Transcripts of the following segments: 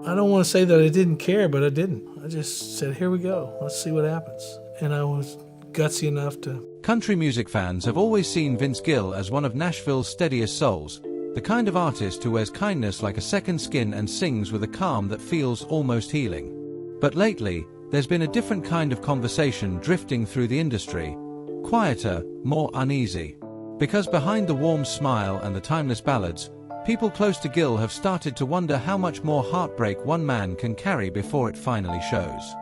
I don't want to say that I didn't care, but I didn't. I just said, here we go. Let's see what happens. And I was gutsy enough to... Country music fans have always seen Vince Gill as one of Nashville's steadiest souls, the kind of artist who wears kindness like a second skin and sings with a calm that feels almost healing. But lately, there's been a different kind of conversation drifting through the industry, quieter, more uneasy. Because behind the warm smile and the timeless ballads, people close to Gill have started to wonder how much more heartbreak one man can carry before it finally shows.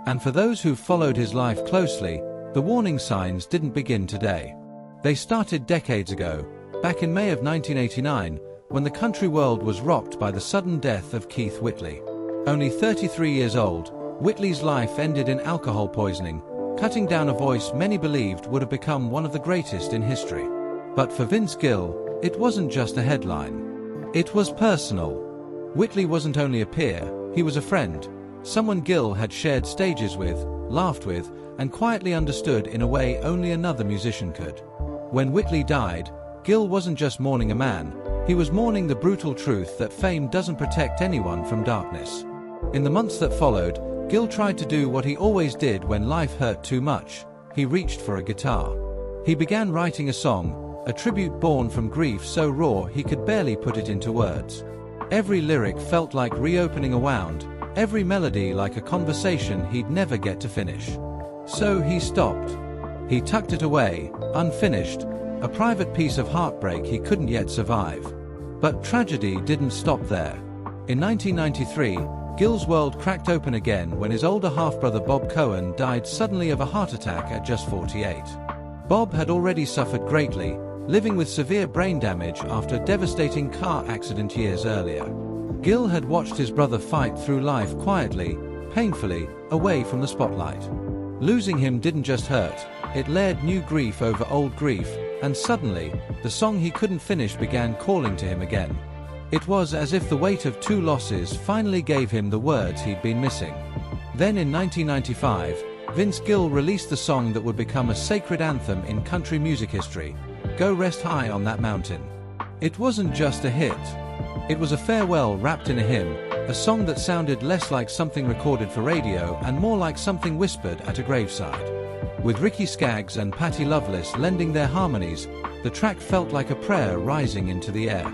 And for those who've followed his life closely, the warning signs didn't begin today. They started decades ago, back in May of 1989, when the country world was rocked by the sudden death of Keith Whitley. Only 33 years old, Whitley's life ended in alcohol poisoning, cutting down a voice many believed would have become one of the greatest in history. But for Vince Gill, it wasn't just a headline. It was personal. Whitley wasn't only a peer, he was a friend, someone Gill had shared stages with, laughed with, and quietly understood in a way only another musician could. When Whitley died, Gill wasn't just mourning a man, he was mourning the brutal truth that fame doesn't protect anyone from darkness. In the months that followed, Gill tried to do what he always did when life hurt too much. He reached for a guitar. He began writing a song, a tribute born from grief so raw he could barely put it into words. Every lyric felt like reopening a wound, every melody like a conversation he'd never get to finish. So he stopped. He tucked it away, unfinished, a private piece of heartbreak he couldn't yet survive. But tragedy didn't stop there. In 1993, Gill's world cracked open again when his older half-brother Bob Cohen died suddenly of a heart attack at just 48. Bob had already suffered greatly, living with severe brain damage after a devastating car accident years earlier. Gill had watched his brother fight through life quietly, painfully, away from the spotlight. Losing him didn't just hurt, it layered new grief over old grief, and suddenly, the song he couldn't finish began calling to him again. It was as if the weight of two losses finally gave him the words he'd been missing. Then in 1995, Vince Gill released the song that would become a sacred anthem in country music history, Go Rest High on That Mountain. It wasn't just a hit. It was a farewell wrapped in a hymn, a song that sounded less like something recorded for radio and more like something whispered at a graveside. With Ricky Skaggs and Patti Loveless lending their harmonies, the track felt like a prayer rising into the air.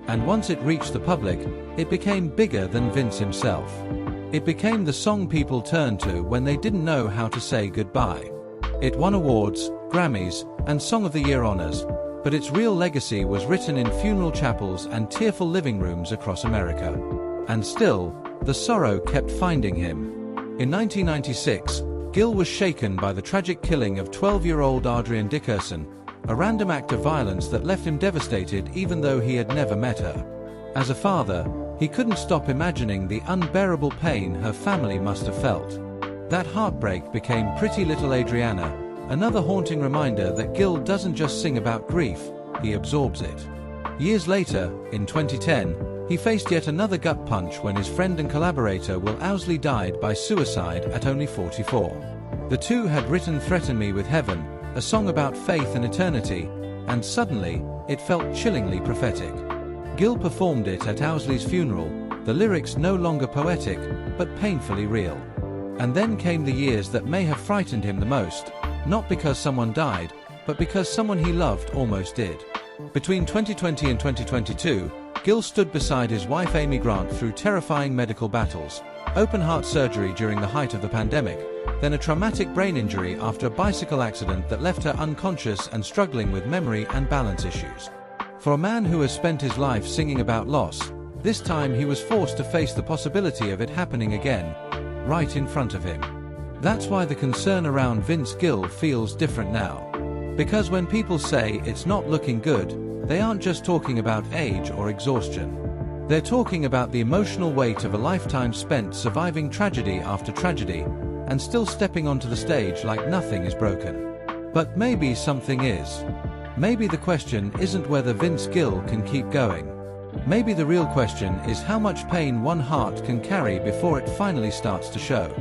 And once it reached the public, it became bigger than Vince himself. It became the song people turned to when they didn't know how to say goodbye. It won awards, Grammys, and Song of the Year honors, but its real legacy was written in funeral chapels and tearful living rooms across America. And still, the sorrow kept finding him. In 1996, Gill was shaken by the tragic killing of 12-year-old Adrienne Dickerson, a random act of violence that left him devastated even though he had never met her. As a father, he couldn't stop imagining the unbearable pain her family must have felt. That heartbreak became Pretty Little Adriana, another haunting reminder that Gill doesn't just sing about grief, he absorbs it. Years later, in 2010, he faced yet another gut punch when his friend and collaborator Will Owsley died by suicide at only 44. The two had written Threaten Me with Heaven, a song about faith and eternity, and suddenly, it felt chillingly prophetic. Gill performed it at Owsley's funeral, the lyrics no longer poetic, but painfully real. And then came the years that may have frightened him the most, not because someone died, but because someone he loved almost did. Between 2020 and 2022, Gill stood beside his wife Amy Grant through terrifying medical battles, open-heart surgery during the height of the pandemic, then a traumatic brain injury after a bicycle accident that left her unconscious and struggling with memory and balance issues. For a man who has spent his life singing about loss, this time he was forced to face the possibility of it happening again, right in front of him. That's why the concern around Vince Gill feels different now. Because when people say it's not looking good, they aren't just talking about age or exhaustion. They're talking about the emotional weight of a lifetime spent surviving tragedy after tragedy, and still stepping onto the stage like nothing is broken. But maybe something is. Maybe the question isn't whether Vince Gill can keep going. Maybe the real question is how much pain one heart can carry before it finally starts to show.